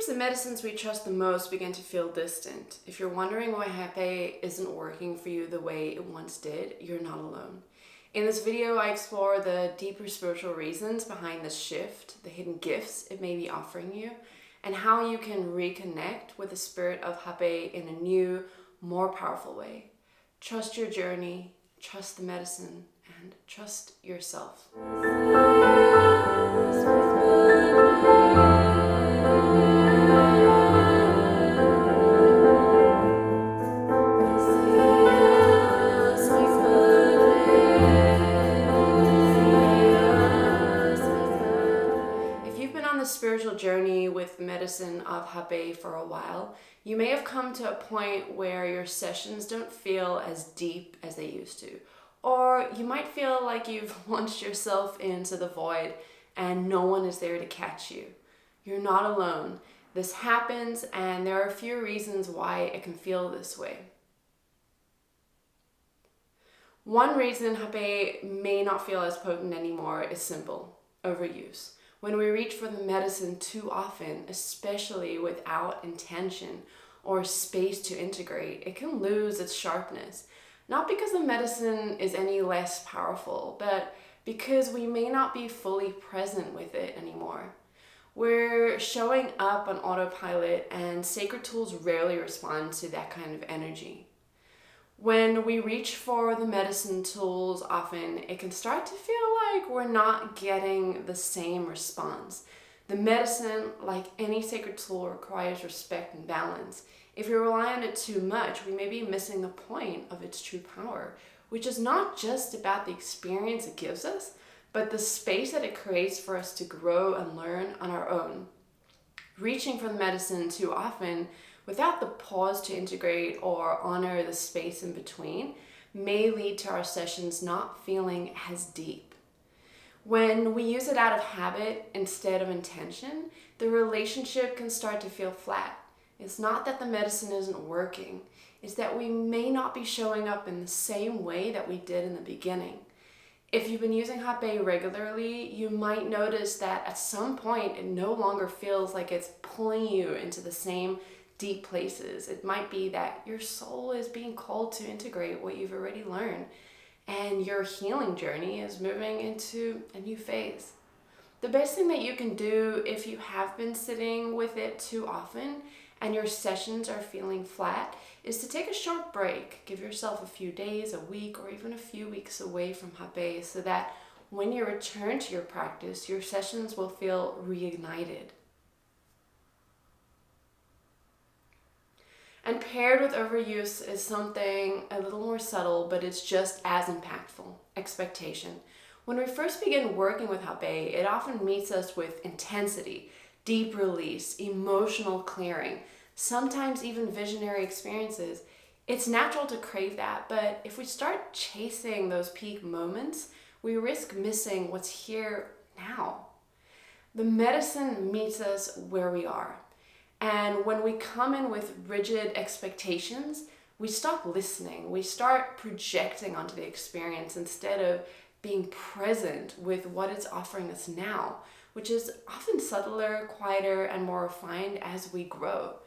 Sometimes the medicines we trust the most begin to feel distant. If you're wondering why Hapé isn't working for you the way it once did, you're not alone. In this video, I explore the deeper spiritual reasons behind this shift, the hidden gifts it may be offering you, and how you can reconnect with the spirit of Hapé in a new, more powerful way. Trust your journey, trust the medicine, and trust yourself. Spiritual journey with medicine of Hapé for a while, you may have come to a point where your sessions don't feel as deep as they used to. Or you might feel like you've launched yourself into the void and no one is there to catch you. You're not alone. This happens, and there are a few reasons why it can feel this way. One reason Hapé may not feel as potent anymore is simple: overuse. When we reach for the medicine too often, especially without intention or space to integrate, it can lose its sharpness. Not because the medicine is any less powerful, but because we may not be fully present with it anymore. We're showing up on autopilot, and sacred tools rarely respond to that kind of energy. When we reach for the medicine tools, often it can start to feel like we're not getting the same response. The medicine, like any sacred tool, requires respect and balance. If we rely on it too much, we may be missing the point of its true power, which is not just about the experience it gives us, but the space that it creates for us to grow and learn on our own. Reaching for the medicine too often, without the pause to integrate or honor the space in between, may lead to our sessions not feeling as deep. When we use it out of habit instead of intention, the relationship can start to feel flat. It's not that the medicine isn't working, it's that we may not be showing up in the same way that we did in the beginning. If you've been using Hapé regularly, you might notice that at some point it no longer feels like it's pulling you into the same deep places. It might be that your soul is being called to integrate what you've already learned, and your healing journey is moving into a new phase. The best thing that you can do if you have been sitting with it too often and your sessions are feeling flat is to take a short break. Give yourself a few days, a week, or even a few weeks away from Hapé, so that when you return to your practice, your sessions will feel reignited. And paired with overuse is something a little more subtle, but it's just as impactful: expectation. When we first begin working with Hapé, it often meets us with intensity, deep release, emotional clearing, sometimes even visionary experiences. It's natural to crave that, but if we start chasing those peak moments, we risk missing what's here now. The medicine meets us where we are. And when we come in with rigid expectations, we stop listening. We start projecting onto the experience instead of being present with what it's offering us now, which is often subtler, quieter, and more refined as we grow.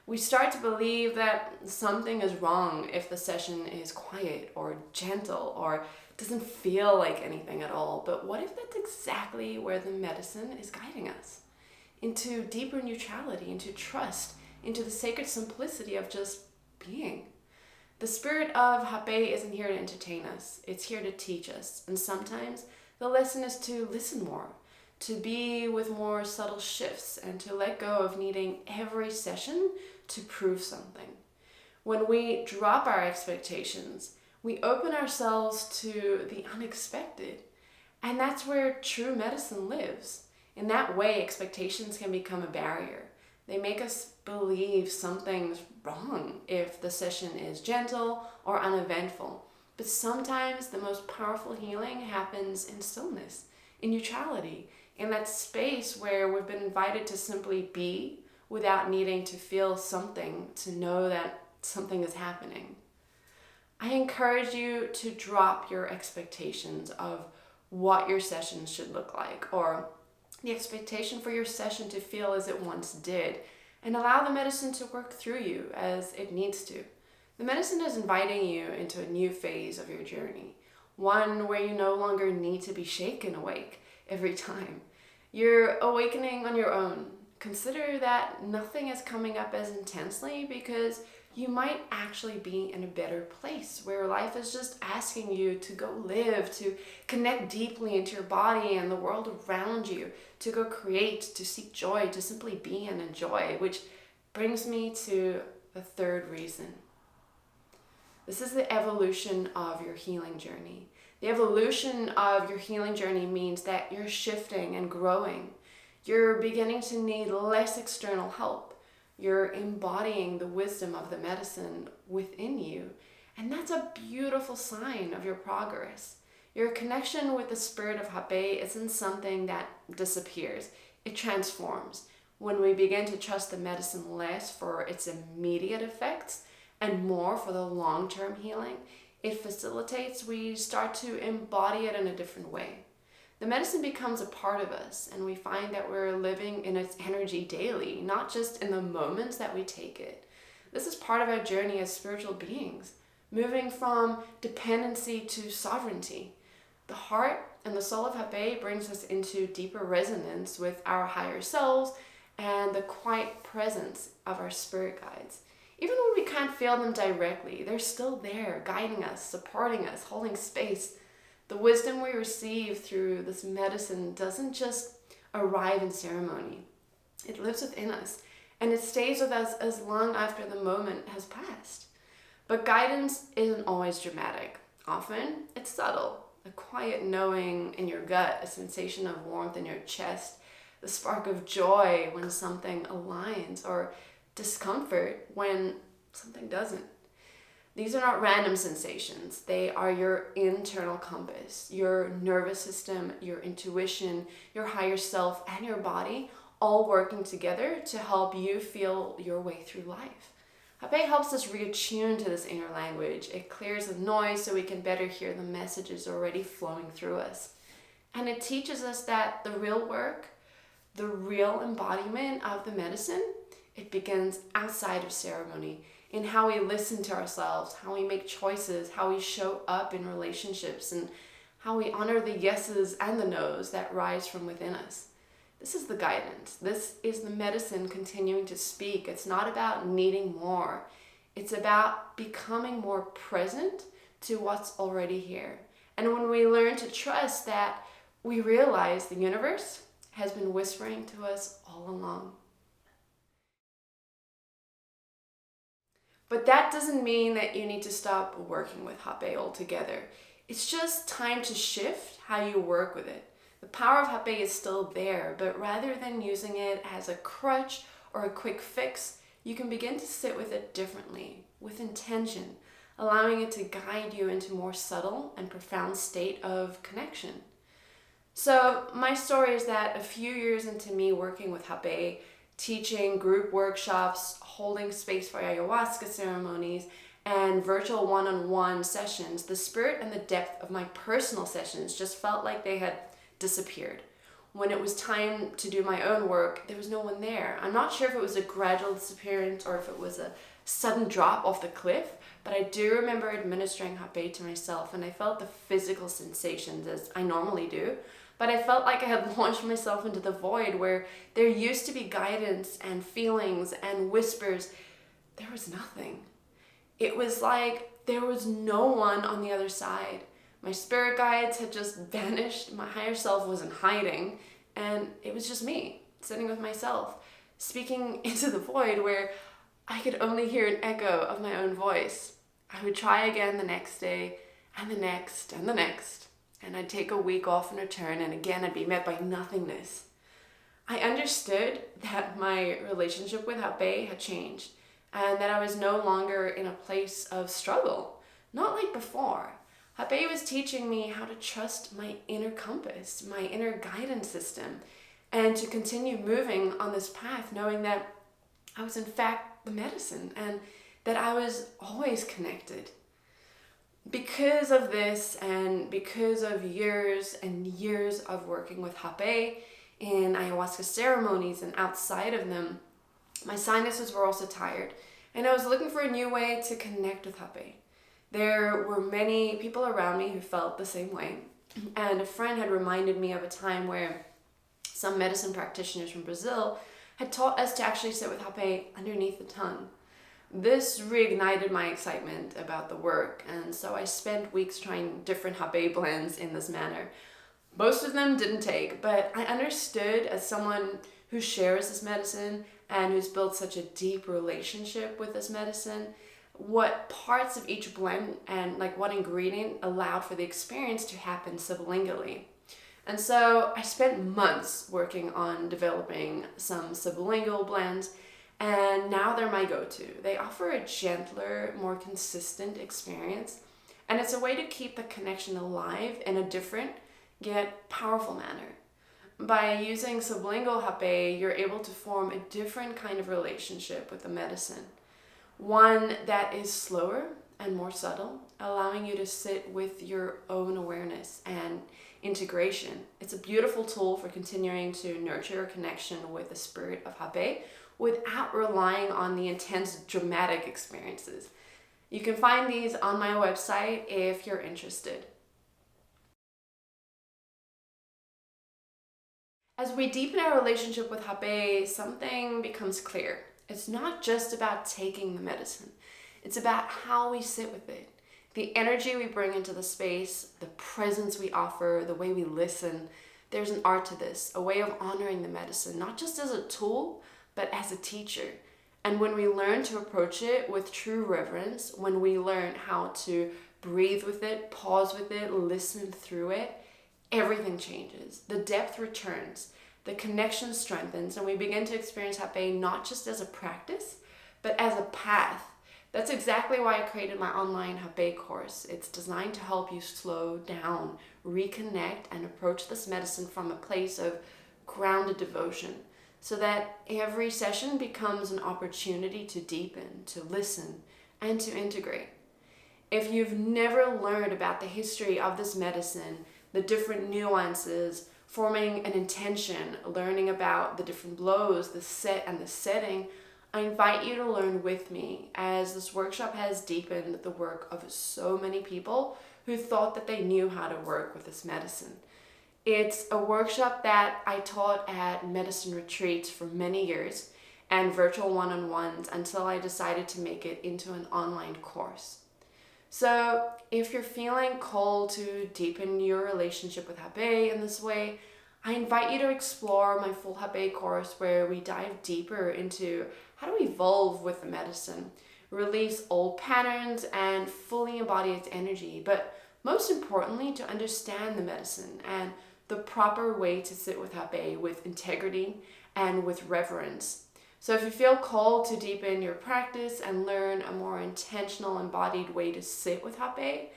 We start to believe that something is wrong if the session is quiet or gentle or doesn't feel like anything at all. But what if that's exactly where the medicine is guiding us? Into deeper neutrality, into trust, into the sacred simplicity of just being. The spirit of Hapé isn't here to entertain us, it's here to teach us. And sometimes the lesson is to listen more, to be with more subtle shifts, and to let go of needing every session to prove something. When we drop our expectations, we open ourselves to the unexpected. And that's where true medicine lives. In that way, expectations can become a barrier. They make us believe something's wrong if the session is gentle or uneventful. But sometimes the most powerful healing happens in stillness, in neutrality, in that space where we've been invited to simply be without needing to feel something to know that something is happening. I encourage you to drop your expectations of what your sessions should look like, or the expectation for your session to feel as it once did, and allow the medicine to work through you as it needs to. The medicine is inviting you into a new phase of your journey, one where you no longer need to be shaken awake every time. You're awakening on your own. Consider that nothing is coming up as intensely because you might actually be in a better place where life is just asking you to go live, to connect deeply into your body and the world around you, to go create, to seek joy, to simply be and enjoy, which brings me to the third reason. This is the evolution of your healing journey. The evolution of your healing journey means that you're shifting and growing. You're beginning to need less external help. You're embodying the wisdom of the medicine within you. And that's a beautiful sign of your progress. Your connection with the spirit of Hapé isn't something that disappears. It transforms. When we begin to trust the medicine less for its immediate effects and more for the long-term healing it facilitates, we start to embody it in a different way. The medicine becomes a part of us, and we find that we're living in its energy daily, not just in the moments that we take it. This is part of our journey as spiritual beings, moving from dependency to sovereignty. The heart and the soul of Hapé brings us into deeper resonance with our higher selves and the quiet presence of our spirit guides. Even when we can't feel them directly, they're still there, guiding us, supporting us, holding space. The wisdom we receive through this medicine doesn't just arrive in ceremony. It lives within us, and it stays with us as long after the moment has passed. But guidance isn't always dramatic. Often, it's subtle. A quiet knowing in your gut, a sensation of warmth in your chest, the spark of joy when something aligns, or discomfort when something doesn't. These are not random sensations. They are your internal compass, your nervous system, your intuition, your higher self, and your body all working together to help you feel your way through life. Hapé helps us reattune to this inner language. It clears the noise so we can better hear the messages already flowing through us. And it teaches us that the real work, the real embodiment of the medicine, it begins outside of ceremony, in how we listen to ourselves, how we make choices, how we show up in relationships, and how we honor the yeses and the nos that rise from within us. This is the guidance. This is the medicine continuing to speak. It's not about needing more. It's about becoming more present to what's already here. And when we learn to trust that, we realize the universe has been whispering to us all along. But that doesn't mean that you need to stop working with Hapé altogether. It's just time to shift how you work with it. The power of Hapé is still there, but rather than using it as a crutch or a quick fix, you can begin to sit with it differently, with intention, allowing it to guide you into a more subtle and profound state of connection. So my story is that a few years into me working with Hapé, teaching group workshops, holding space for ayahuasca ceremonies, and virtual one-on-one sessions, the spirit and the depth of my personal sessions just felt like they had disappeared. When it was time to do my own work, there was no one there. I'm not sure if it was a gradual disappearance or if it was a sudden drop off the cliff, but I do remember administering Hapé to myself, and I felt the physical sensations as I normally do. But I felt like I had launched myself into the void where there used to be guidance and feelings and whispers. There was nothing. It was like there was no one on the other side. My spirit guides had just vanished. My higher self was in hiding. And it was just me, sitting with myself, speaking into the void where I could only hear an echo of my own voice. I would try again the next day, and the next, and the next. And I'd take a week off and return, and again I'd be met by nothingness. I understood that my relationship with Hapé had changed, and that I was no longer in a place of struggle, not like before. Hapé was teaching me how to trust my inner compass, my inner guidance system, and to continue moving on this path knowing that I was in fact the medicine and that I was always connected. Because of this, and because of years and years of working with Hapé in ayahuasca ceremonies and outside of them, My sinuses were also tired, and I was looking for a new way to connect with Hapé. There were many people around me who felt the same way, and a friend had reminded me of a time where some medicine practitioners from Brazil had taught us to actually sit with Hapé underneath the tongue. This reignited my excitement about the work, and so I spent weeks trying different Hapé blends in this manner. Most of them didn't take, but I understood, as someone who shares this medicine and who's built such a deep relationship with this medicine, what parts of each blend and what ingredient allowed for the experience to happen sublingually. And so I spent months working on developing some sublingual blends, and now they're my go-to. They offer a gentler, more consistent experience, and it's a way to keep the connection alive in a different yet powerful manner. By using sublingual Hapé, you're able to form a different kind of relationship with the medicine. One that is slower and more subtle, allowing you to sit with your own awareness and integration. It's a beautiful tool for continuing to nurture a connection with the spirit of Hapé without relying on the intense dramatic experiences. You can find these on my website if you're interested. As we deepen our relationship with Hapé, something becomes clear. It's not just about taking the medicine. It's about how we sit with it. The energy we bring into the space, the presence we offer, the way we listen. There's an art to this, a way of honoring the medicine, not just as a tool, but as a teacher. And when we learn to approach it with true reverence, when we learn how to breathe with it, pause with it, listen through it, everything changes. The depth returns, the connection strengthens, and we begin to experience Hapé not just as a practice, but as a path. That's exactly why I created my online Hapé course. It's designed to help you slow down, reconnect, and approach this medicine from a place of grounded devotion, so that every session becomes an opportunity to deepen, to listen, and to integrate. If you've never learned about the history of this medicine, the different nuances, forming an intention, learning about the different blows, the set and the setting, I invite you to learn with me, as this workshop has deepened the work of so many people who thought that they knew how to work with this medicine. It's a workshop that I taught at medicine retreats for many years and virtual one-on-ones until I decided to make it into an online course. So if you're feeling called to deepen your relationship with Hapé in this way, I invite you to explore my full Hapé course, where we dive deeper into how to evolve with the medicine, release old patterns, and fully embody its energy, but most importantly, to understand the medicine and the proper way to sit with Hapé with integrity and with reverence. So if you feel called to deepen your practice and learn a more intentional, embodied way to sit with Hapé,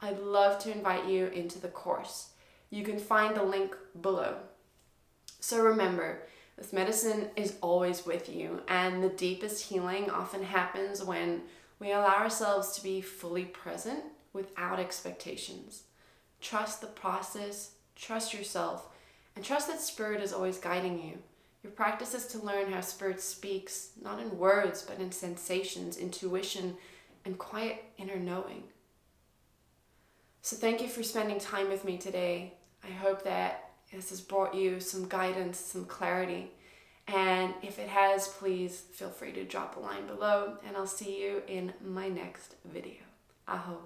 I'd love to invite you into the course. You can find the link below. So remember, this medicine is always with you, and the deepest healing often happens when we allow ourselves to be fully present without expectations. Trust the process, trust yourself, and trust that Spirit is always guiding you. Your practice is to learn how Spirit speaks, not in words, but in sensations, intuition, and quiet inner knowing. So thank you for spending time with me today. I hope that this has brought you some guidance, some clarity. And if it has, please feel free to drop a line below, and I'll see you in my next video. Aho.